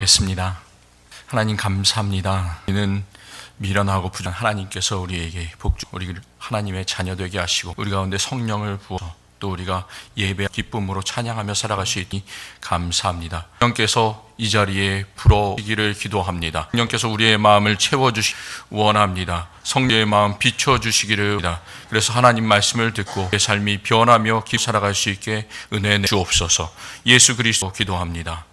겠습니다. 하나님 감사합니다. 우리는 미련하고 부족한 하나님께서 우리에게 우리를 하나님의 자녀 되게 하시고 우리 가운데 성령을 부어서 또 우리가 예배 기쁨으로 찬양하며 살아갈 수 있니 감사합니다. 성령께서 이 자리에 불어오기를 기도합니다. 성령께서 우리의 마음을 채워주시기 원합니다. 성령의 마음 비춰주시기를 합니다. 그래서 하나님 말씀을 듣고 내 삶이 변하며 깊이 살아갈 수 있게 은혜 주옵소서. 예수 그리스도 기도합니다.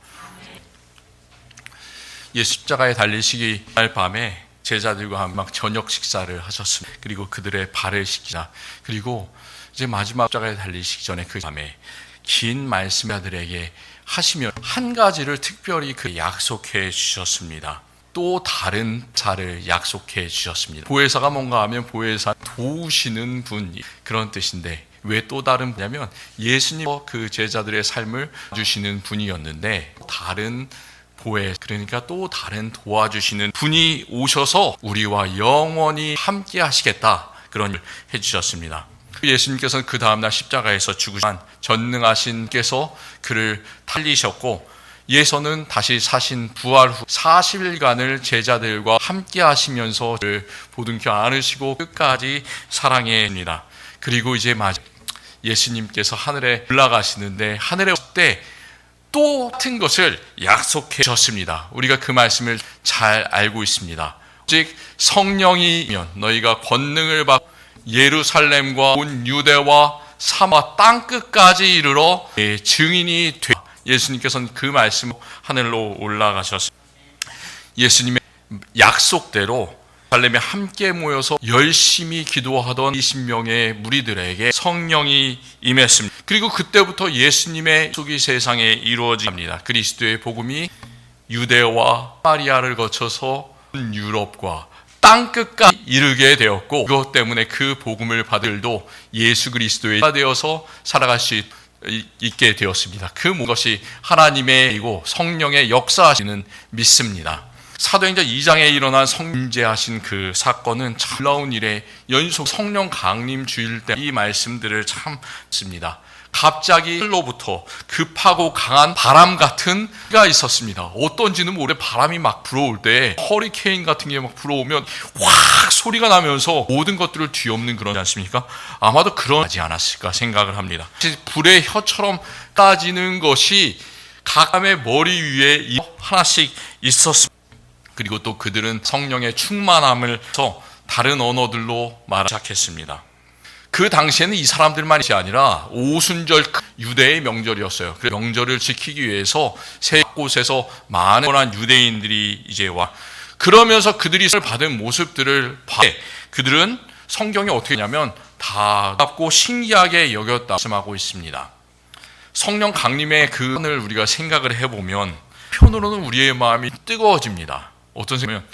예수 십자가에 달리시기 날 밤에 제자들과 막 저녁 식사를 하셨습니다. 그리고 그들의 발을 씻기자. 그리고 이제 마지막 십자가에 달리시기 전에 그 밤에 긴 말씀자들에게 하시며 한 가지를 특별히 약속해 주셨습니다. 또 다른 자를 약속해 주셨습니다. 보혜사가 뭔가 하면 보혜사 도우시는 분, 그런 뜻인데 왜 또 다른 분이냐면 예수님 그 제자들의 삶을 주시는 분이었는데 다른 그러니까 또 다른 도와주시는 분이 오셔서 우리와 영원히 함께 하시겠다, 그런 일을 해주셨습니다. 예수님께서는 그 다음날 십자가에서 죽으신 전능하신 께서 그를 살리셨고 예수는 다시 사신 부활 후 40일간을 제자들과 함께 하시면서 그를 보듬켜 안으시고 끝까지 사랑했습니다. 그리고 이제 예수님께서 하늘에 올라가시는데 하늘에 올 때 또 같은 것을 약속해 주셨습니다. 우리가 그 말씀을 잘 알고 있습니다. 즉 성령이면 너희가 권능을 받고 예루살렘과 온 유대와 사마 땅끝까지 이르러 증인이 되. 예수님께서는 그 말씀으로 하늘로 올라가셨습니다. 예수님의 약속대로 예루살렘에 함께 모여서 열심히 기도하던 20명의 무리들에게 성령이 임했습니다. 그리고 그때부터 예수님의 약속이 세상에 이루어집니다. 그리스도의 복음이 유대와 사마리아를 거쳐서 유럽과 땅끝까지 이르게 되었고 그것 때문에 그 복음을 받을도 예수 그리스도의 자 되어서 살아갈 수 있게 되었습니다. 그 모든 것이 하나님의 이고 성령의 역사하시는 믿습니다. 사도행전 2장에 일어난 성죄하신 그 사건은 놀라운 일의 연속. 성령 강림 주일 때 이 말씀들을 참 씁니다. 갑자기 하늘로부터 급하고 강한 바람 같은 가 있었습니다. 어떤지는 모르게 바람이 막 불어올 때 허리케인 같은 게 막 불어오면 확 소리가 나면서 모든 것들을 뒤엎는 그러지 않습니까? 아마도 그러지 않았을까 생각을 합니다. 불의 혀처럼 따지는 것이 각함의 머리 위에 하나씩 있었습니다. 그리고 또 그들은 성령의 충만함을 서 다른 언어들로 말하기 시작했습니다. 그 당시에는 이 사람들만이 아니라 오순절 유대의 명절이었어요. 그 명절을 지키기 위해서 세 곳에서 많은 유대인들이 이제 와. 그러면서 그들이 받은 모습들을 그들은 성경이 어떻게 했냐면 다 답고 신기하게 여겼다 말씀하고 있습니다. 성령 강림의 그를 우리가 생각을 해보면 편으로는 우리의 마음이 뜨거워집니다. 어떤 생각이면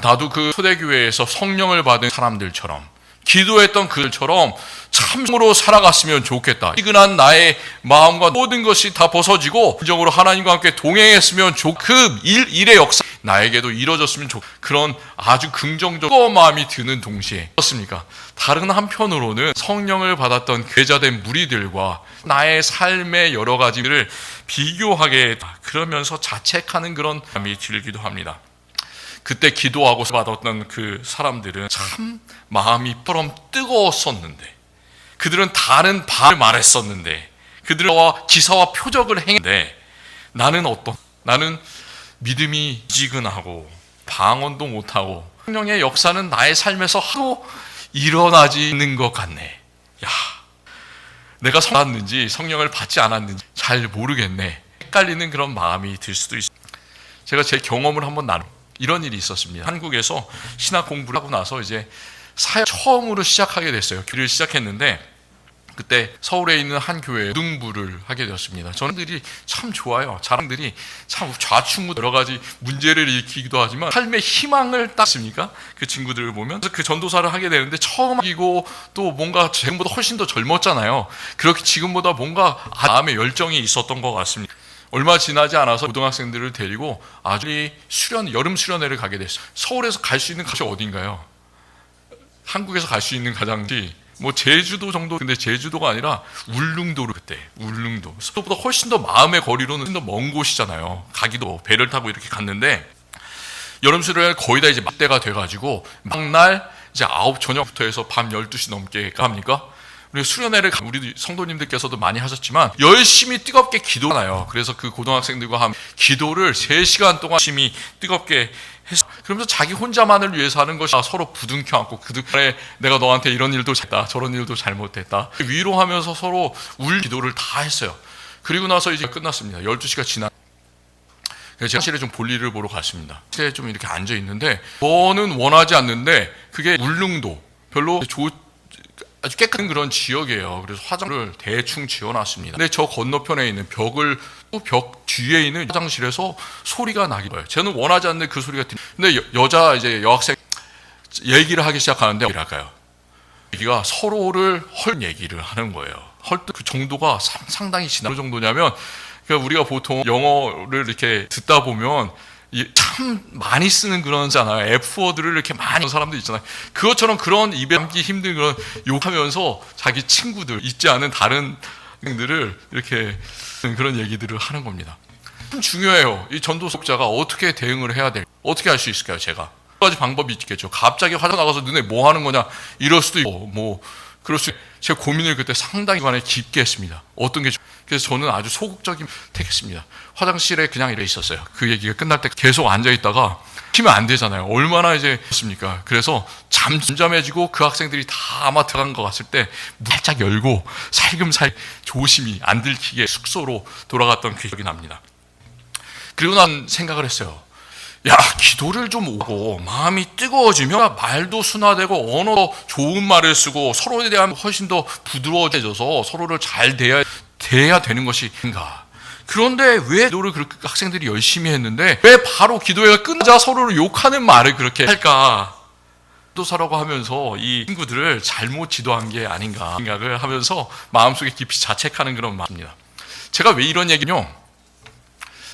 나도 그 초대교회에서 성령을 받은 사람들처럼 기도했던 그들처럼 참으로 살아갔으면 좋겠다. 시근한 나의 마음과 모든 것이 다 벗어지고 진정으로 하나님과 함께 동행했으면 그 일의 역사 나에게도 이루어졌으면 그런 아주 긍정적인 마음이 드는 동시에 그렇습니까? 다른 한편으로는 성령을 받았던 제자된 무리들과 나의 삶의 여러 가지를 비교하게 그러면서 자책하는 그런 마음이 들기도 합니다. 그때 기도하고 받았던 그 사람들은 참 마음이 처럼 뜨거웠었는데 그들은 다른 바를 말했었는데 그들과 기사와 표적을 행했는데 나는 믿음이 미지근하고 방언도 못하고 성령의 역사는 나의 삶에서 하도 일어나지 않는 것 같네. 내가 받았는지 성령을 받지 않았는지 잘 모르겠네. 헷갈리는 그런 마음이 들 수도 있어요. 제가 제 경험을 한번 이런 일이 있었습니다. 한국에서 신학 공부를 하고 나서 이제 사역 처음으로 시작하게 됐어요. 교회를 시작했는데 그때 서울에 있는 한 교회에 고등부를 하게 되었습니다. 저는들이 참 좋아요. 자랑들이 참 좌충우 여러 가지 문제를 일으키기도 하지만 삶의 희망을 땄습니까? 그 친구들을 보면 그래서 그 전도사를 하게 되는데 처음 하기고 또 뭔가 지금보다 훨씬 더 젊었잖아요. 그렇게 지금보다 뭔가 마음의 열정이 있었던 것 같습니다. 얼마 지나지 않아서 고등학생들을 데리고 아주 여름 수련회를 가게 됐어요. 서울에서 갈 수 있는 곳이 어딘가요? 한국에서 갈 수 있는 가장지 뭐 제주도 정도, 근데 제주도가 아니라 울릉도로, 그때 울릉도 서울보다 훨씬 더 마음의 거리로는 더 먼 곳이잖아요. 가기도 배를 타고 이렇게 갔는데 여름 수련회 거의 다 이제 때가 돼가지고 막날 이제 저녁부터 해서 밤 12시 넘게 합니까? 우리 수련회를 우리 성도님들께서도 많이 하셨지만 열심히 뜨겁게 기도하나요. 그래서 그 고등학생들과 함께 기도를 3시간 동안 열심히 뜨겁게 했어. 그러면서 자기 혼자만을 위해서 하는 것이 서로 부둥켜 안고 그동안에 내가 너한테 이런 일도 잘했다, 저런 일도 잘못했다 위로하면서 서로 기도를 다 했어요. 그리고 나서 이제 끝났습니다. 12시가 지나 제가 사실에 좀 볼일을 보러 갔습니다. 실에 좀 이렇게 앉아 있는데 저는 원하지 않는데 그게 울릉도 별로 아주 깨끗한 그런 지역이에요. 그래서 화장실을 대충 지어놨습니다. 근데 저 건너편에 있는 벽 뒤에 있는 화장실에서 소리가 나기 거예요. 저는 원하지 않는 그 소리가 근데 여자 이제 여학생 얘기를 하기 시작하는데 뭐랄까요? 얘기가 서로를 얘기를 하는 거예요. 그 정도가 상당히 어느 정도냐면 그러니까 우리가 보통 영어를 이렇게 듣다 보면 참 많이 쓰는 그런잖아요. F워드를 이렇게 많이 하는 사람들 있잖아요. 그것처럼 그런 입에 담기 힘든 그런 욕하면서 자기 친구들, 잊지 않은 다른 들을 이렇게 그런 얘기들을 하는 겁니다. 참 중요해요. 이 전도속자가 어떻게 대응을 해야 될까? 어떻게 할 수 있을까요? 제가 여러 가지 방법이 있겠죠. 갑자기 화장 나가서 너네 뭐 하는 거냐 이럴 수도 있고 뭐 그럴 수. 제 고민을 그때 상당히 간에 깊게 했습니다. 어떤 게 그래서 저는 아주 소극적인 택했습니다. 화장실에 그냥 이래 있었어요. 그 얘기가 끝날 때 계속 앉아 있다가 키면 안 되잖아요. 얼마나 이제 그렇습니까? 그래서 잠잠해지고 그 학생들이 다 아마 들어간 것 같을 때 살짝 열고 살금살금 조심히 안 들키게 숙소로 돌아갔던 기억이 납니다. 그리고 난 생각을 했어요. 야, 기도를 좀 오고 마음이 뜨거워지면 말도 순화되고 언어도 좋은 말을 쓰고 서로에 대한 훨씬 더 부드러워져서 서로를 잘 대해야 되는 것인가. 그런데 왜 기도를 그렇게 학생들이 열심히 했는데 왜 바로 기도회가 끝나자 서로를 욕하는 말을 그렇게 할까? 기도사라고 하면서 이 친구들을 잘못 지도한 게 아닌가 생각을 하면서 마음속에 깊이 자책하는 그런 마음입니다. 제가 왜 이런 얘기냐?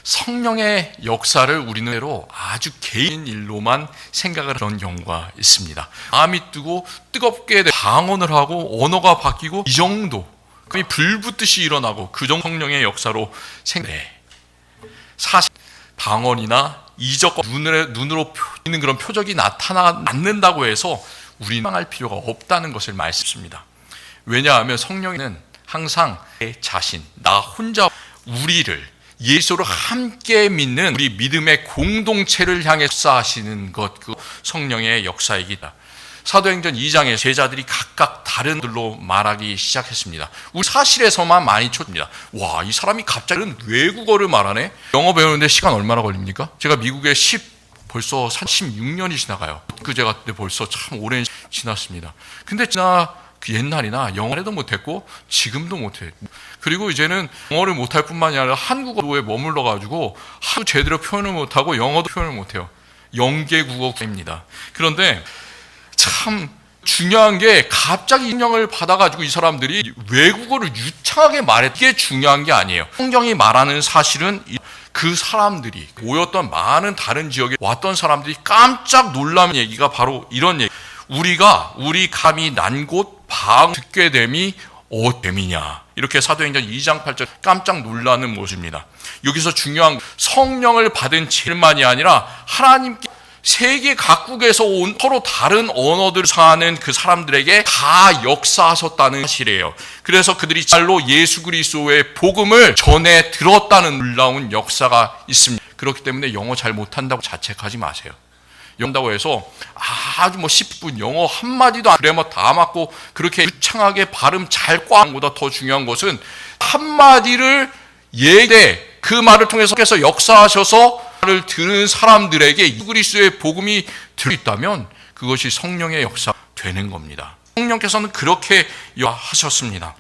성령의 역사를 우리는 대로 아주 개인 일로만 생각을 하는 경우가 있습니다. 마음이 뜨겁게 방언을 하고 언어가 바뀌고 이 정도 불 붙듯이 일어나고 그 정도 성령의 역사로 생각해. 사실 방언이나 이적 눈으로 보이는 그런 표적이 나타난다고 해서 우리는 망할 필요가 없다는 것을 말씀습니다. 왜냐하면 성령은 항상 내 자신, 나 혼자 우리를 예수로 함께 믿는 우리 믿음의 공동체를 향해 역사하시는 것, 그 성령의 역사이기다. 사도행전 2장에 제자들이 각각 다른 들로 말하기 시작했습니다. 우리 사실에서만 많이 쳤습니다. 와, 이 사람이 갑자기 외국어를 말하네? 영어 배우는데 시간 얼마나 걸립니까? 제가 미국에 벌써 16년이 지나가요. 그제 갔을 때 벌써 참 오랜 지났습니다. 근데 그 옛날이나 영어도 못했고 지금도 못해. 그리고 이제는 영어를 못할 뿐만이 아니라 한국어에 머물러가지고 하도 제대로 표현을 못하고 영어도 표현을 못해요. 영계국어입니다. 그런데 참 중요한 게 갑자기 인정을 받아가지고 이 사람들이 외국어를 유창하게 말했게 중요한 게 아니에요. 성경이 말하는 사실은 그 사람들이 모였던 많은 다른 지역에 왔던 사람들이 깜짝 놀라는 얘기가 바로 이런 얘기. 우리 감히 난 곳 방 듣게 됨이 어됨이냐. 이렇게 사도행전 2장 8절 깜짝 놀라는 모습입니다. 여기서 중요한 성령을 받은 죄만이 아니라 하나님께 세계 각국에서 온 서로 다른 언어들 사는 그 사람들에게 다 역사하셨다는 사실이에요. 그래서 그들이 잘로 예수 그리스도의 복음을 전해 들었다는 놀라운 역사가 있습니다. 그렇기 때문에 영어 잘 못한다고 자책하지 마세요. 영다고 해서 아주 10분 영어 한마디도 안 그래머 다 맞고 그렇게 유창하게 발음 잘 꽈는 것보다 더 중요한 것은 한마디를 그 말을 통해서 역사하셔서 말을 들은 사람들에게 그리스도의 복음이 들어있다면 그것이 성령의 역사가 되는 겁니다. 성령께서는 그렇게 하셨습니다.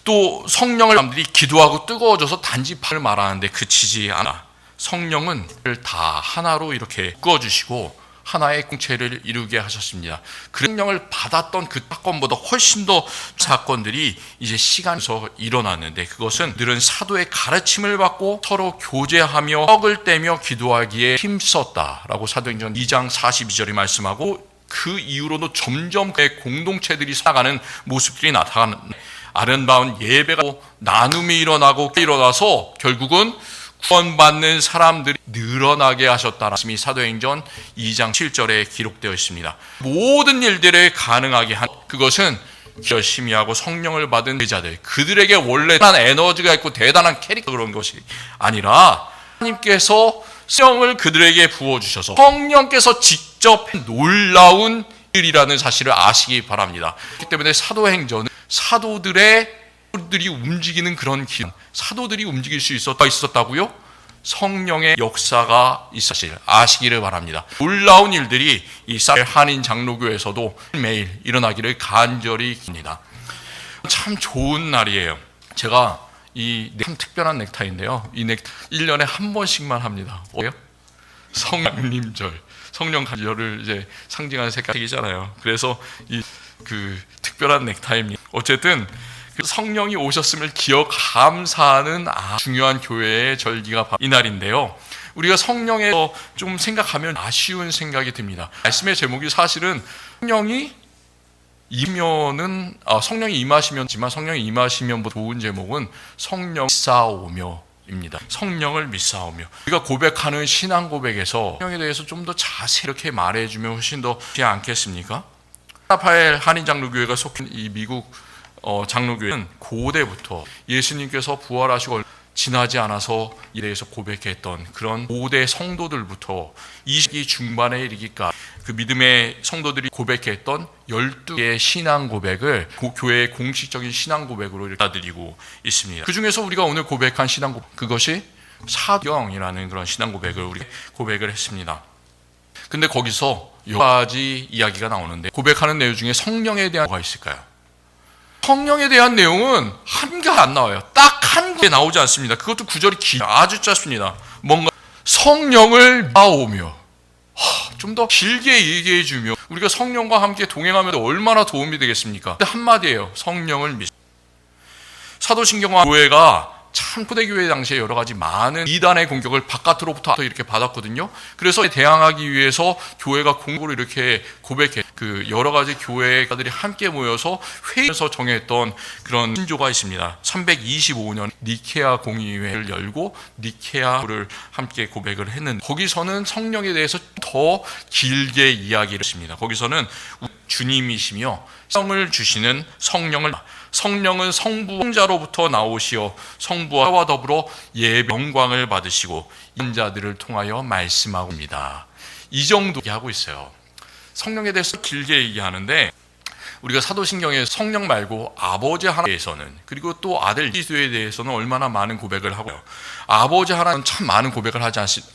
또 성령을 사람들이 기도하고 뜨거워져서 단지 발을 말하는데 그치지 않아. 성령은 다 하나로 이렇게 묶어주시고 하나의 공체를 이루게 하셨습니다. 그 성령을 받았던 그 사건보다 훨씬 더 사건들이 이제 시간에서 일어났는데 그것은 늘은 사도의 가르침을 받고 서로 교제하며 떡을 떼며 기도하기에 힘썼다라고 사도행전 2장 42절이 말씀하고 그 이후로도 점점 그의 공동체들이 살아가는 모습들이 나타나는 아름다운 예배가 나눔이 일어나서 결국은 구원받는 사람들이 늘어나게 하셨다는 말씀이 사도행전 2장 7절에 기록되어 있습니다. 모든 일들을 가능하게 한 그것은 열심히 하고 성령을 받은 제자들, 그들에게 원래 대단한 에너지가 있고 대단한 캐릭터 그런 것이 아니라 하나님께서 성령을 그들에게 부어주셔서 성령께서 직접 놀라운 일이라는 사실을 아시기 바랍니다. 그렇기 때문에 사도행전은 사도들이 움직이는 그런 길, 사도들이 움직일 수 있었다고요? 성령의 역사가 있으실 아시기를 바랍니다. 놀라운 일들이 이 한인 장로교에서도 매일 일어나기를 간절히 깁니다. 참 좋은 날이에요. 제가 참 특별한 넥타이인데요. 이 넥타이 1년에 한 번씩만 합니다. 뭐예요? 성령님절, 성령 간절을 이제 상징하는 색깔이잖아요. 그래서 그 특별한 넥타이입니다. 어쨌든 성령이 오셨음을 기억 감사하는 중요한 교회의 절기가 바로 이 날인데요. 우리가 성령에 좀 생각하면 아쉬운 생각이 듭니다. 말씀의 제목이 사실은 성령이 임하시면지만 성령이 임하시면보다 좋은 제목은 성령 믿사오며입니다. 성령을 믿사오며 우리가 고백하는 신앙 고백에서 성령에 대해서 좀 더 자세히 이렇게 말해주면 훨씬 더 좋지 않겠습니까? 라파엘 한인 장로교회가 속한 이 미국 장로교회는 고대부터 예수님께서 부활하시고 지나지 않아서 이에 대해서 고백했던 그런 고대 성도들부터 20세기 중반에 이르기까지 그 믿음의 성도들이 고백했던 12개의 신앙 고백을 교회의 공식적인 신앙 고백으로 받아들이고 있습니다. 그 중에서 우리가 오늘 고백한 신앙 고백, 그것이 사도행전이라는 그런 신앙 고백을 우리 고백을 했습니다. 근데 거기서 여러 가지 이야기가 나오는데 고백하는 내용 중에 성령에 대한 뭐가 있을까요? 성령에 대한 내용은 한 개 안 나와요. 딱 한 개 나오지 않습니다. 그것도 구절이 아주 짧습니다. 뭔가 성령을 믿사오며 좀 더 길게 얘기해 주며 우리가 성령과 함께 동행하면 얼마나 도움이 되겠습니까? 한마디예요. 성령을 믿. 사도신경과 교회가 참 초대교회 당시에 여러 가지 많은 이단의 공격을 바깥으로부터 이렇게 받았거든요. 그래서 대항하기 위해서 교회가 공고로 이렇게 고백해 그 여러 가지 교회가들이 함께 모여서 회의에서 정했던 그런 신조가 있습니다. 325년 니케아 공의회를 열고 니케아를 함께 고백을 했는데 거기서는 성령에 대해서 더 길게 이야기를 했습니다. 거기서는 주님이시며 성을 주시는 성령은 성부자로부터 나오시어 성부와 더불어 영광을 받으시고 인자들을 통하여 말씀하고 있습니다. 이 정도 얘기하고 있어요. 성령에 대해서 길게 얘기하는데 우리가 사도신경에 성령 말고 아버지 하나님께서는 그리고 또 아들 그리스도에 대해서는 얼마나 많은 고백을 하고요. 아버지 하나님은 참 많은 고백을 하지 않으시죠.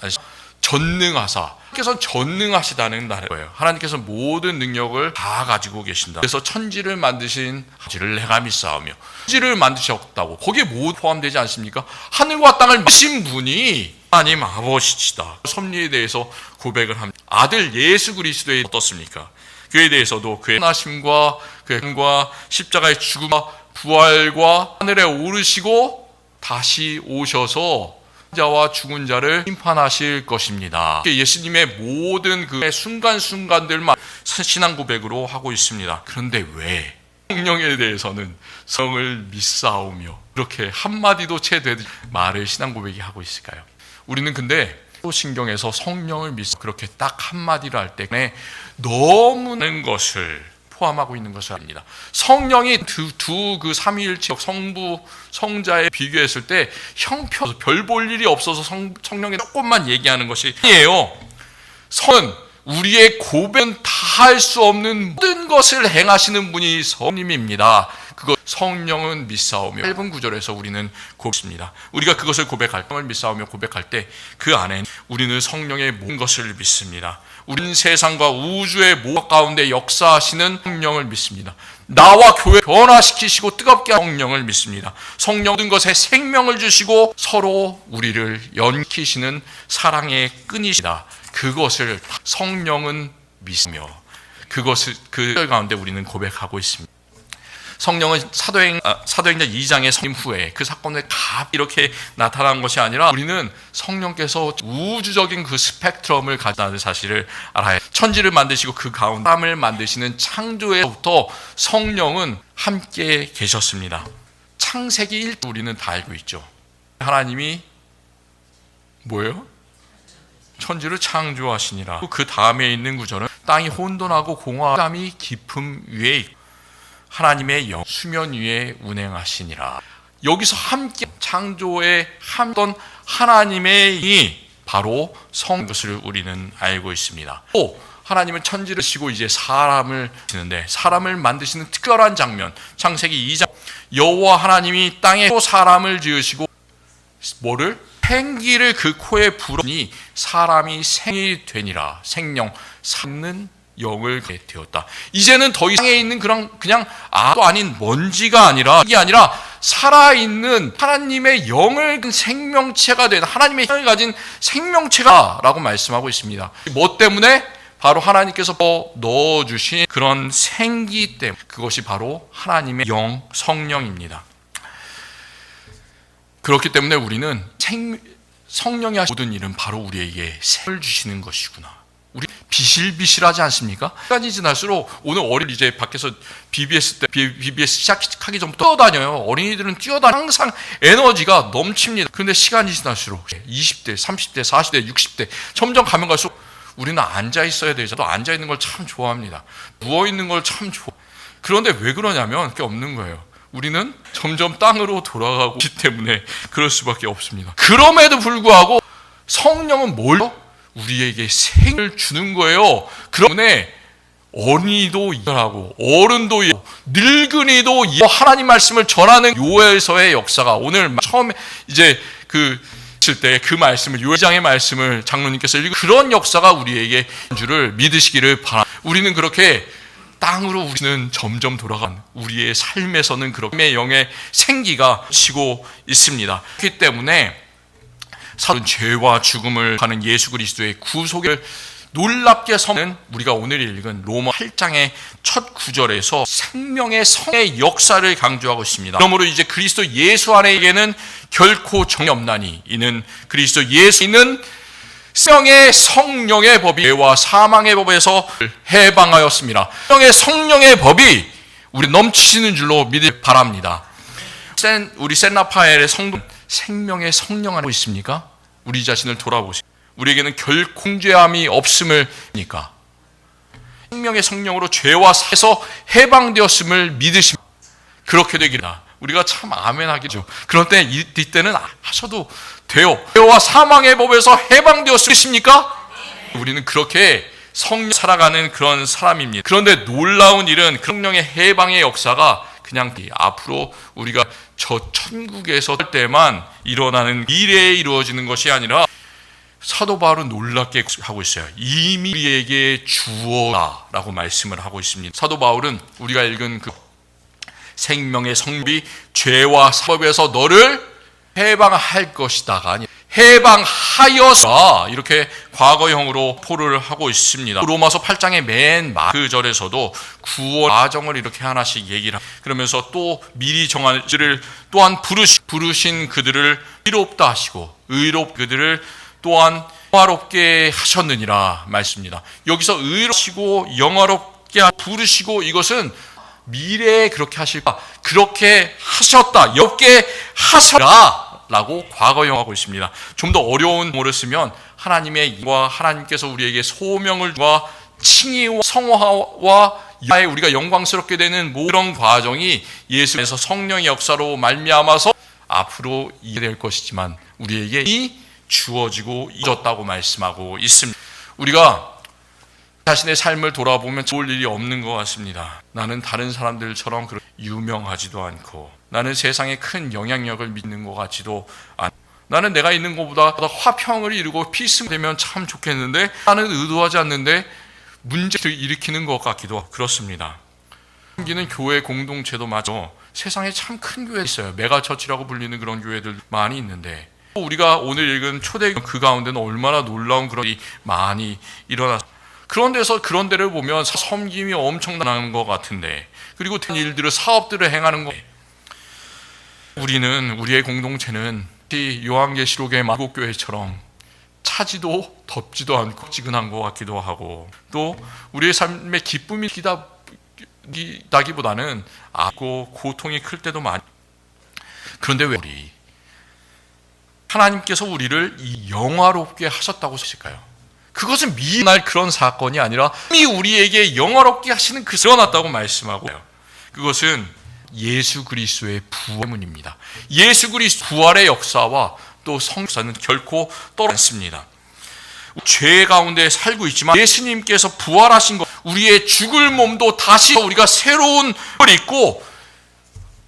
전능하사 하나님께서 전능하시다는 거예요. 하나님께서 모든 능력을 다 가지고 계신다. 그래서 천지를 만드신 하지를 내가 믿사오며 천지를 만드셨다고 거기에 모두 포함되지 않습니까? 하늘과 땅을 만드신 분이 하나님 아버지시다. 섭리에 대해서 고백을 합니다. 아들 예수 그리스도에 어떻습니까? 그에 대해서도 그의 하나심과 그의 힘과 십자가의 죽음과 부활과 하늘에 오르시고 다시 오셔서 자와 죽은 자를 심판하실 것입니다. 예수님의 모든 그 순간순간들만 신앙 고백으로 하고 있습니다. 그런데 왜 성령에 대해서는 성을 믿사오며 이렇게 한마디도 채 되듯이 말을 신앙 고백이 하고 있을까요? 우리는 근데 신경에서 성령을 믿사 그렇게 딱 한마디를 할 때 너무 많은 것을 포함하고 있는 것을 압니다. 성령이 그 삼위일체 성부 성자에 비교했을 때 형편 별 볼 일이 없어서 성령에 조금만 얘기하는 것이 아니에요. 성은 우리의 고백은 다 할 수 없는 모든 것을 행하시는 분이 성님입니다. 그것 성령은 믿사오며 짧은 구절에서 우리는 고백합니다. 우리가 그것을 고백할 때 믿사오며 고백할 때 그 안에 우리는 성령의 모든 것을 믿습니다. 우리는 세상과 우주의 모든 가운데 역사하시는 성령을 믿습니다. 나와 교회 변화시키시고 뜨겁게 하는 성령을 믿습니다. 성령 모든 것에 생명을 주시고 서로 우리를 연키시는 사랑의 끈이시다. 그것을 성령은 믿으며 그것을 그 가운데 우리는 고백하고 있습니다. 성령은 사도행전 2장의 성림 후에 그 사건에 다 이렇게 나타난 것이 아니라 우리는 성령께서 우주적인 그 스펙트럼을 가진다는 사실을 알아야 해요. 천지를 만드시고 그 가운데 사람을 만드시는 창조에서부터 성령은 함께 계셨습니다. 창세기 1 우리는 다 알고 있죠. 하나님이 뭐예요? 천지를 창조하시니라. 그 다음에 있는 구절은 땅이 혼돈하고 공허함이 깊음 위에 있고 하나님의 영 수면 위에 운행하시니라. 여기서 함께 창조에 함던 하나님의 이 바로 성 것을 우리는 알고 있습니다. 또 하나님은 천지를 지고 이제 사람을 지는데 사람을 만드시는 특별한 장면, 창세기 2장 여호와 하나님이 땅에 또 사람을 지으시고 뭐를? 생기를 그 코에 불어니 사람이 생이 되니라. 생명, 삶는 영을 되었다. 이제는 더 이상에 있는 그냥 아도 아닌 먼지가 아니라 이게 아니라 살아있는 하나님의 영을 생명체가 된 하나님의 영을 가진 생명체가라고 말씀하고 있습니다. 뭐 때문에? 바로 하나님께서 넣어주신 그런 생기 때문에 그것이 바로 하나님의 영, 성령입니다. 그렇기 때문에 우리는 성령이 하신 모든 일은 바로 우리에게 생을 주시는 것이구나. 우리 비실비실하지 않습니까? 시간이 지날수록 오늘 어린 이제 밖에서 BBS 시작하기 전부터 뛰어다녀요. 어린이들은 뛰어다녀 항상 에너지가 넘칩니다. 그런데 시간이 지날수록 20대, 30대, 40대, 60대 점점 가면 갈수록 우리는 앉아 있어야 되죠. 또 앉아 있는 걸 참 좋아합니다. 누워 있는 걸 참 좋아. 그런데 왜 그러냐면 그게 없는 거예요. 우리는 점점 땅으로 돌아가고 있기 때문에 그럴 수밖에 없습니다. 그럼에도 불구하고 성령은 뭘요? 우리에게 생을 주는 거예요. 그러므에 어린이도 일하고 어른도 일하고 늙은이도 하나님 말씀을 전하는 요엘서의 역사가 오늘 처음에 이제 그 말씀을 요엘장의 말씀을 장로님께서 읽은 그런 역사가 우리에게 줄을 믿으시기를 바랍니다. 우리는 그렇게 땅으로 우리는 점점 돌아간 우리의 삶에서는 그렇게 영의 생기가 치고 있습니다. 그렇기 때문에 사는 죄와 죽음을 가는 예수 그리스도의 구속을 놀랍게 섬는 우리가 오늘 읽은 로마 8장의 첫 구절에서 생명의 성의 역사를 강조하고 있습니다. 그러므로 이제 그리스도 예수 안에게는 결코 정이 없나니 이는 그리스도 예수 있는 생명의 성령의 법이 죄와 사망의 법에서 해방하였습니다. 성령의 법이 우리 넘치는 줄로 믿을 바랍니다. 우리 샌라파엘의 성도 생명의 성령 안에 있습니까? 우리 자신을 돌아보세요. 우리에게는 결코 통죄함이 없음을니까 생명의 성령으로 죄와 사에서 해방되었음을 믿으십니다. 그렇게 되기를 우리가 참 아멘하겠죠. 그런 때 이때는 하셔도 돼요. 죄와 사망의 법에서 해방되었습니까? 우리는 그렇게 성령 살아가는 그런 사람입니다. 그런데 놀라운 일은 성령의 해방의 역사가 그냥 앞으로 우리가 저 천국에서 할 때만 일어나는 미래에 이루어지는 것이 아니라 사도 바울은 놀랍게 하고 있어요. 이미 우리에게 주어라라고 말씀을 하고 있습니다. 사도 바울은 우리가 읽은 그 생명의 성비 죄와 사법에서 너를 해방할 것이다가 아니 해방하여서 이렇게 과거형으로 포를 하고 있습니다. 로마서 8장의 맨 그 절에서도 구원 과정을 이렇게 하나씩 얘기를 합니다. 그러면서 또 미리 정한 지를 또한 부르신 그들을 의롭다 하시고 그들을 또한 영화롭게 하셨느니라 말씀입니다. 여기서 의롭시고 영화롭게 부르시고 이것은 미래에 그렇게 하실까 그렇게 하셨다 영롭게 하셨다 라고 과거형하고 있습니다. 좀 더 어려운 용어를 쓰면 하나님의 이와 하나님께서 우리에게 소명을 주와 칭의와 성화와 야에 우리가 영광스럽게 되는 모든 과정이 예수에서 성령의 역사로 말미암아서 앞으로 이해될 것이지만 우리에게 이 주어지고 잊었다고 말씀하고 있습니다. 우리가 자신의 삶을 돌아보면 좋을 일이 없는 것 같습니다. 나는 다른 사람들처럼 유명하지도 않고 나는 세상에 큰 영향력을 믿는 것 같지도 않고 나는 내가 있는 것보다 화평을 이루고 피스되면 참 좋겠는데 나는 의도하지 않는데 문제를 일으키는 것 같기도 하고 그렇습니다. 섬기는 교회 공동체도 마저 세상에 참 큰 교회 있어요. 메가처치라고 불리는 그런 교회들 많이 있는데 우리가 오늘 읽은 초대교회 그 가운데는 얼마나 놀라운 그런 일이 많이 일어났습니다. 그런 데서 그런 데를 보면 섬김이 엄청난 것 같은데 그리고 일들을 사업들을 행하는 것 우리는 우리의 공동체는 요한계시록의 7교회처럼 차지도 덥지도 않고 지근한 것 같기도 하고, 또 우리의 삶의 기쁨이 나기보다는 아고 고통이 클 때도 많이. 그런데 왜 하나님께서 우리를 이 영화롭게 하셨다고 하실까요? 그것은 미날 그런 사건이 아니라 이미 우리에게 영화롭게 하시는 그 일어났다고 말씀하고, 그것은 예수 그리스도의 부활문입니다. 예수 그리스도 부활의 역사와 또 성사는 결코 떨어지지 않습니다. 죄 가운데 살고 있지만 예수님께서 부활하신 것, 우리의 죽을 몸도 다시 우리가 새로운 걸 입고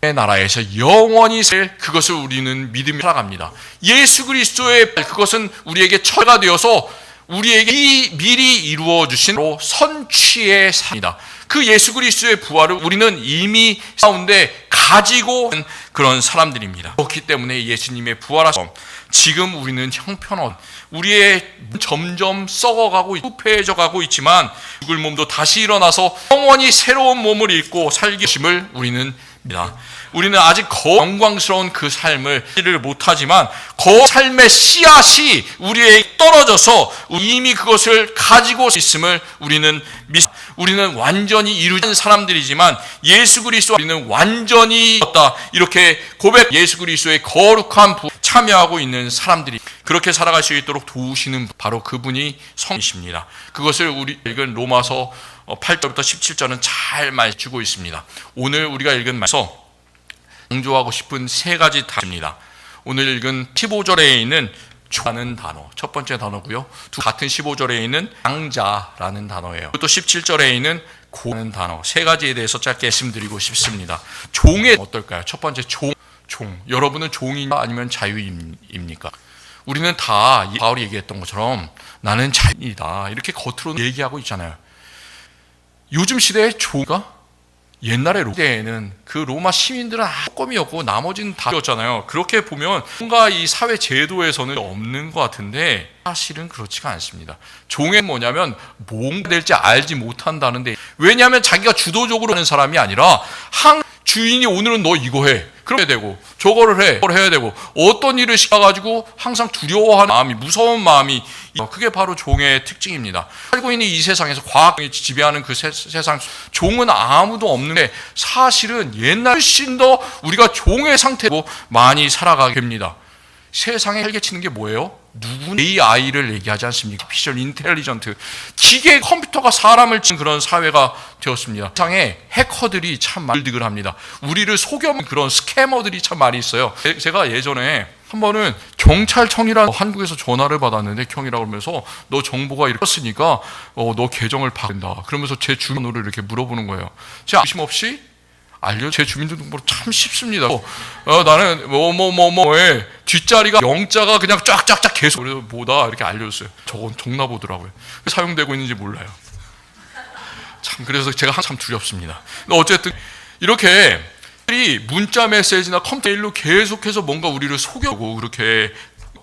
나라에서 영원히 살, 그것을 우리는 믿으며 살아갑니다. 예수 그리스도의 그것은 우리에게 처가 되어서 우리에게 미리 이루어 주신 선취의 삶이다. 그 예수 그리스도의 부활을 우리는 이미 가운데 가지고 있는 그런 사람들입니다. 그렇기 때문에 예수님의 부활하심, 지금 우리는 형편없, 우리의 점점 썩어가고 후패해져 가고 있지만 죽을 몸도 다시 일어나서 영원히 새로운 몸을 입고 살기 힘을 우리는 믿습니다. 우리는 아직 영광스러운 그 삶을 못하지만 그 삶의 씨앗이 우리에게 떨어져서 이미 그것을 가지고 있음을 우리는 믿습니다. 우리는 완전히 이루어진 사람들이지만 예수 그리스도 우리는 완전히 없다, 이렇게 고백, 예수 그리스도의 거룩한 참여하고 있는 사람들이 그렇게 살아갈 수 있도록 도우시는 바로 그분이 성이십니다. 그것을 우리 읽은 로마서 8절부터 17절은 잘 말해주고 있습니다. 오늘 우리가 읽은 말에서 강조하고 싶은 세 가지 단어입니다. 오늘 읽은 15절에 있는 라는 단어, 첫 번째 단어고요. 같은 15절에 있는 양자라는 단어예요. 또 17절에 있는 고라는 단어, 세 가지에 대해서 짧게 말씀드리고 싶습니다. 종의 어떨까요? 첫 번째 종. 여러분은 종이냐 아니면 자유입니까? 우리는 다 바울이 얘기했던 것처럼 나는 자유이다, 이렇게 겉으로 얘기하고 있잖아요. 요즘 시대의 종가 옛날에 로마에는 그 로마 시민들은 조금이었고 나머지는 다였잖아요. 그렇게 보면 뭔가 이 사회 제도에서는 없는 것 같은데 사실은 그렇지가 않습니다. 종은 뭐냐면 뭔가 될지 알지 못한다는데, 왜냐하면 자기가 주도적으로 하는 사람이 아니라 주인이 오늘은 너 이거 해, 그렇게 되고 저거를 해, 그걸 해야 되고 어떤 일을 시켜가지고 항상 두려워하는 마음이, 무서운 마음이, 그게 바로 종의 특징입니다. 살고 있는 이 세상에서 과학이 지배하는 그 세상, 종은 아무도 없는데 사실은 옛날 훨씬 더 우리가 종의 상태로 많이 살아가게 됩니다. 세상에 활개치는 게 뭐예요? AI를 얘기하지 않습니까? 피셜 인텔리전트, 기계 컴퓨터가 사람을 치는 그런 사회가 되었습니다. 세상에 해커들이 참 말득을 합니다. 우리를 속여먹는 그런 스캐머들이 참 많이 있어요. 제가 예전에 한 번은 경찰청이라는 한국에서 전화를 받았는데, 형이라고 그러면서 너 정보가 이렇게 떴으니까 너 계정을 바꾼다, 그러면서 제 주민번호를 이렇게 물어보는 거예요. 제가 의심 없이 제 주민등록번호 참 쉽습니다. 나는 뭐뭐뭐뭐의 뒷자리가 영자가 그냥 쫙쫙쫙 계속, 그래서 뭐다 이렇게 알려줬어요. 저건 종나보더라고요. 사용되고 있는지 몰라요. 참, 그래서 제가 참 두렵습니다. 어쨌든 이렇게 문자 메시지나 컴퓨터일로 계속해서 뭔가 우리를 속여고 그렇게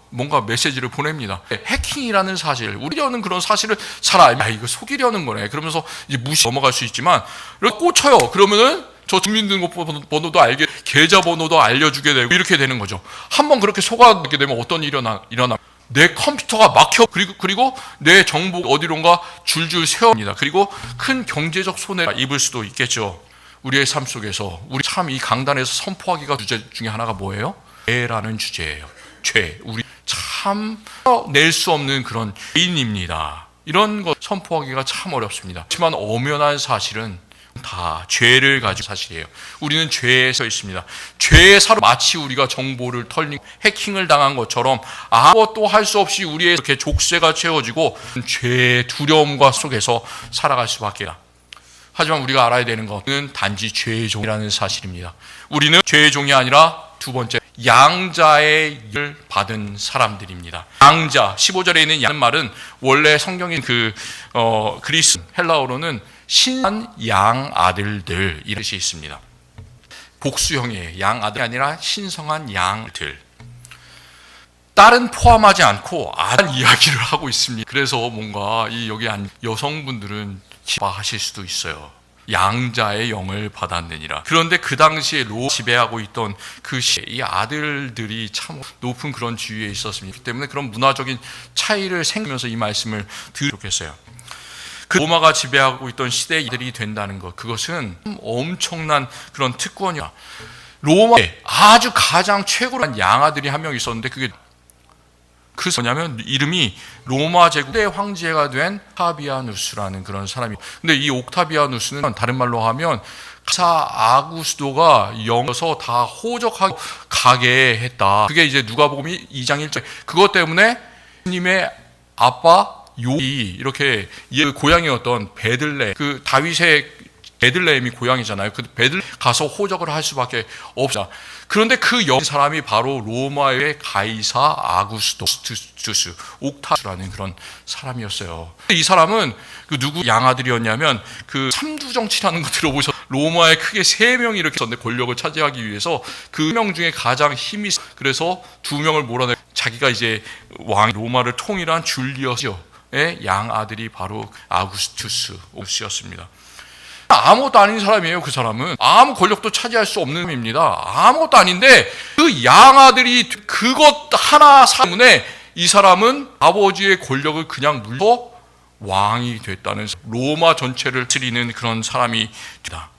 뭔가 메시지를 보냅니다. 해킹이라는 사실, 우리려는 그런 사실을 잘 알면 이거 속이려는 거네, 그러면서 이제 무시 넘어갈 수 있지만 이렇게 꽂혀요. 그러면은 저 주민등록번호도 알게, 계좌번호도 알려주게 되고 이렇게 되는 거죠. 한번 그렇게 속아게 되면 어떤 일이 일어나? 내 컴퓨터가 막혀, 그리고 내 정보 어디론가 줄줄 세웁니다. 그리고 큰 경제적 손해를 입을 수도 있겠죠. 우리의 삶 속에서 우리 참 이 강단에서 선포하기가 주제 중에 하나가 뭐예요? 죄라는 주제예요. 죄, 우리 참 낼 수 없는 그런 죄인입니다. 이런 것 선포하기가 참 어렵습니다. 하지만 엄연한 사실은 다 죄를 가지고 사실이에요. 우리는 죄에 서 있습니다. 죄의 사로 마치 우리가 정보를 털린 해킹을 당한 것처럼 아무것도 할 수 없이 우리의 이렇게 족쇄가 채워지고 죄의 두려움과 속에서 살아갈 수밖에 없다. 하지만 우리가 알아야 되는 것은 단지 죄의 종이라는 사실입니다. 우리는 죄의 종이 아니라 두 번째, 양자의 일을 받은 사람들입니다. 양자, 15절에 있는 양 말은 원래 성경인 그리스 헬라어로는 신한 양 아들들, 이런 뜻이 있습니다. 복수형이에요. 양 아들이 아니라 신성한 양들. 딸은 포함하지 않고 아들 이야기를 하고 있습니다. 그래서 뭔가 여기 여성분들은 기뻐하실 수도 있어요. 양자의 영을 받았느니라. 그런데 그 당시에 지배하고 있던 이 아들들이 참 높은 그런 지위에 있었습니다. 그렇기 때문에 그런 문화적인 차이를 생기면서 이 말씀을 드리겠어요. 그 로마가 지배하고 있던 시대의 이들이 된다는 것, 그것은 엄청난 그런 특권이야. 로마에 아주 가장 최고로 양아들이 한 명 있었는데 그게 뭐냐면 이름이 로마 제국의 황제가 된 옥타비아누스라는 그런 사람이. 근데 이 옥타비아누스는 다른 말로 하면 가사 아구스도가 영어서 다 호적하게 가게 했다. 그게 이제 누가복음 2장 1절. 그것 때문에 님의 아빠 요이 이렇게 고향이었던 베들레, 그 다윗의 베들레헴이 고향이잖아요. 그 베들 가서 호적을 할 수밖에 없다. 그런데 그 사람이 바로 로마의 가이사 아구스투스 옥타비아누스라는 그런 사람이었어요. 이 사람은 그 누구 양아들이었냐면 그 삼두정치라는 거 들어보셨? 로마에 크게 3명이 이렇게 있었는데 권력을 차지하기 위해서 그 명 중에 가장 힘이 그래서 2명을 몰아내 자기가 이제 왕 로마를 통일한 줄리어스의 양아들이 바로 아구스투스였습니다. 아무것도 아닌 사람이에요. 그 사람은 아무 권력도 차지할 수 없는 사람입니다. 아무것도 아닌데 그 양아들이 그것 하나 때문에 이 사람은 아버지의 권력을 그냥 물고 왕이 됐다는, 로마 전체를 다스리는 그런 사람이 되다.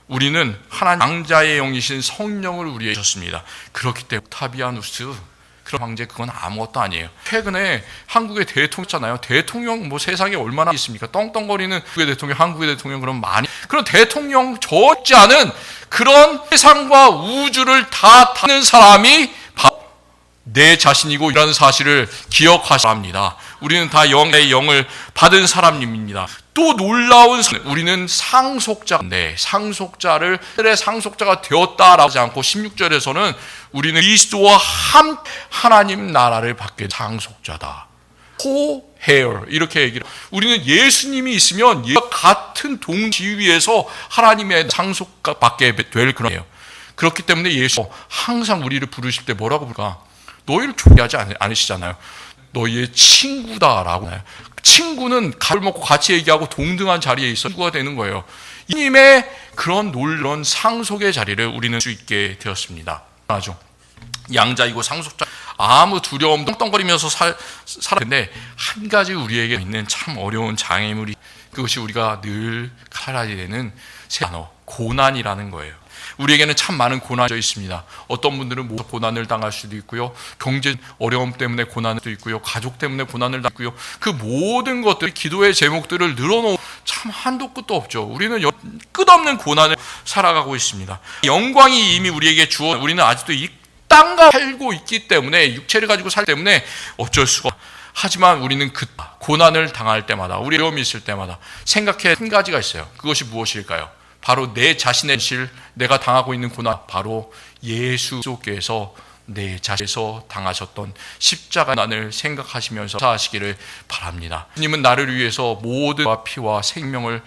우리는 하나님 양자의 영이신 성령을 우리에게 주셨습니다. 그렇기 때문에 옥타비아누스 그런 황제 그건 아무것도 아니에요. 최근에 한국의 대통령이잖아요. 대통령 뭐 세상에 얼마나 있습니까? 떵떵거리는 한국의 대통령, 한국의 대통령 그런 많이 그런 대통령 적지 않은 그런 세상과 우주를 다 타는 사람이 바로 내 자신이고 이라는 사실을 기억하셔야 합니다. 우리는 다 영의 영을 받은 사람입니다. 또 놀라운 우리는 상속자인데 상속자를 상속자가 되었다라고 하지 않고 16절에서는 우리는 그리스도와 하나님 나라를 받게 상속자다. co-heir 이렇게 얘기를. 우리는 예수님이 있으면 같은 동지위에서 하나님의 상속받게 될 그런 거예요. 그렇기 때문에 예수 항상 우리를 부르실 때 뭐라고 부를까? 너희를 존귀하지 않으시잖아요. 너희의 친구다라고. 친구는 밥을 먹고 같이 얘기하고 동등한 자리에 있어 친구가 되는 거예요. 이님의 그런 놀라운 상속의 자리를 우리는 수 있게 되었습니다. 맞죠? 양자이고 상속자 아무 두려움 떵떵거리면서 살았는데 한 가지 우리에게 있는 참 어려운 장애물이 그것이 우리가 늘 살아야 되는 단어 고난이라는 거예요. 우리에게는 참 많은 고난이 있습니다. 어떤 분들은 고난을 당할 수도 있고요. 경제 어려움 때문에 고난을 수도 있고요. 가족 때문에 고난을 당하고요. 그 모든 것들 기도의 제목들을 늘어놓은 참 한도 끝도 없죠. 우리는 끝없는 고난을 살아가고 있습니다. 영광이 이미 우리에게 주어 우리는 아직도 이 땅과 살고 있기 때문에 육체를 가지고 살기 때문에 어쩔 수가 없어요. 하지만 우리는 그 고난을 당할 때마다 우리 어려움이 있을 때마다 생각해 한 가지가 있어요. 그것이 무엇일까요? 바로 내 자신의 실, 내가 당하고 있는 고난, 바로 예수 그리스도께서 내 자신에서 당하셨던 십자가 난을 생각하시면서 사시기를 바랍니다. 주님은 나를 위해서 모든 피와 생명을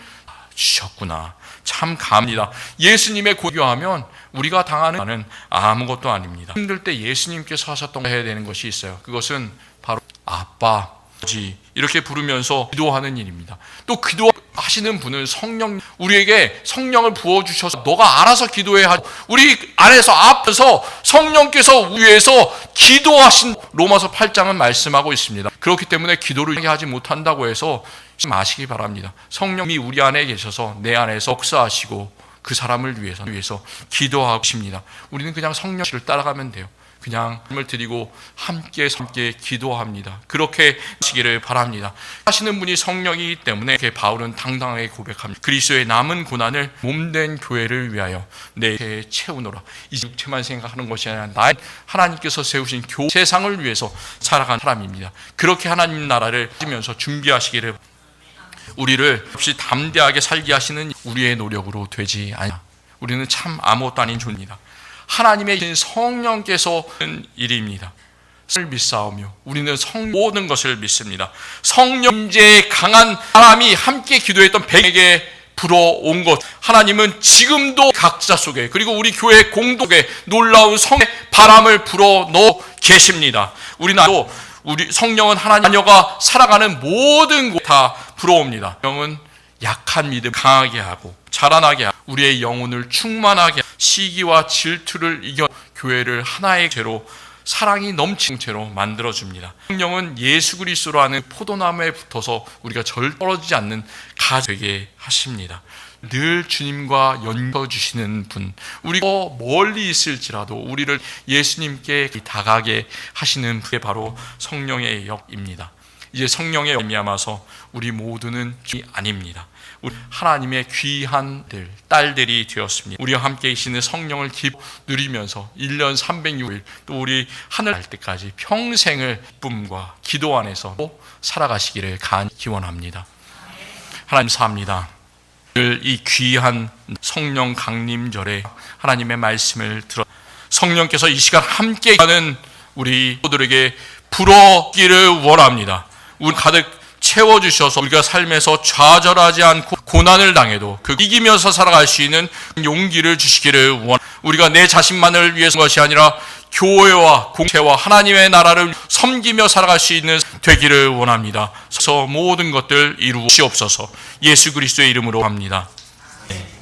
주셨구나. 참 감사합니다. 예수님의 고교하면 우리가 당하는 고난은 아무것도 아닙니다. 힘들 때 예수님께서 하셨던 거 해야 되는 것이 있어요. 그것은 바로 아빠, 아버지 이렇게 부르면서 기도하는 일입니다. 또 기도하시는 분은 성령, 우리에게 성령을 부어주셔서 너가 알아서 기도해 우리 안에서 앞에서 성령께서 위에서 기도하신 로마서 8장은 말씀하고 있습니다. 그렇기 때문에 기도를 하지 못한다고 해서 마시기 바랍니다. 성령이 우리 안에 계셔서 내 안에서 역사하시고 그 사람을 위해서 기도하고 싶습니다. 우리는 그냥 성령을 따라가면 돼요. 그냥 힘을 드리고 함께 기도합니다. 그렇게 하시기를 바랍니다. 하시는 분이 성령이기 때문에 바울은 당당하게 고백합니다. 그리스도의 남은 고난을 몸된 교회를 위하여 내 육체에 채우노라. 이 육체만 생각하는 것이 아니라 나의 하나님께서 세우신 세상을 위해서 살아가는 사람입니다. 그렇게 하나님 나라를 하면서 준비하시기를 우리를 없이 담대하게 살게 하시는 우리의 노력으로 되지 않아. 우리는 참 아무것도 아닌 존입니다. 하나님의 성령께서 하는 일입니다. 성령을 믿사오며 우리는 모든 것을 믿습니다. 성령제의 강한 사람이 함께 기도했던 백에게 불어온 것, 하나님은 지금도 각자 속에 그리고 우리 교회 공동에 놀라운 성의 바람을 불어넣어 계십니다. 우리 성령은 하나님 자녀가 살아가는 모든 곳 다 불어옵니다. 성령은 약한 믿음 강하게 하고 자라나게 하고 우리의 영혼을 충만하게 하고 시기와 질투를 이겨 교회를 하나의 죄로 사랑이 넘치는 죄로 만들어줍니다. 성령은 예수 그리스도로 하는 포도나무에 붙어서 우리가 절 떨어지지 않는 가되게 하십니다. 늘 주님과 연결주시는 분, 우리가 멀리 있을지라도 우리를 예수님께 다가게 하시는 분이 바로 성령의 역입니다. 이제 성령의 말미암아서 우리 모두는 죄인이 아닙니다. 우리 하나님의 귀한 딸들이 되었습니다. 우리와 함께 계시는 성령을 기뻐 누리면서 1년 306일 또 우리 하늘 갈 때까지 평생을 기쁨과 기도 안에서 살아가시기를 간절히 기원합니다. 하나님 감사합니다. 이 귀한 성령 강림절에 하나님의 말씀을 들어 성령께서 이 시간 함께 하는 우리 모두에게 불어기를 원합니다. 우리 가득 채워주셔서 우리가 삶에서 좌절하지 않고 고난을 당해도 그 이기면서 살아갈 수 있는 용기를 주시기를 원합니다. 우리가 내 자신만을 위해서 것이 아니라 교회와 공체와 하나님의 나라를 섬기며 살아갈 수 있는 되기를 원합니다. 그래서 모든 것들 이루시옵소서. 예수 그리스도의 이름으로 합니다. 네.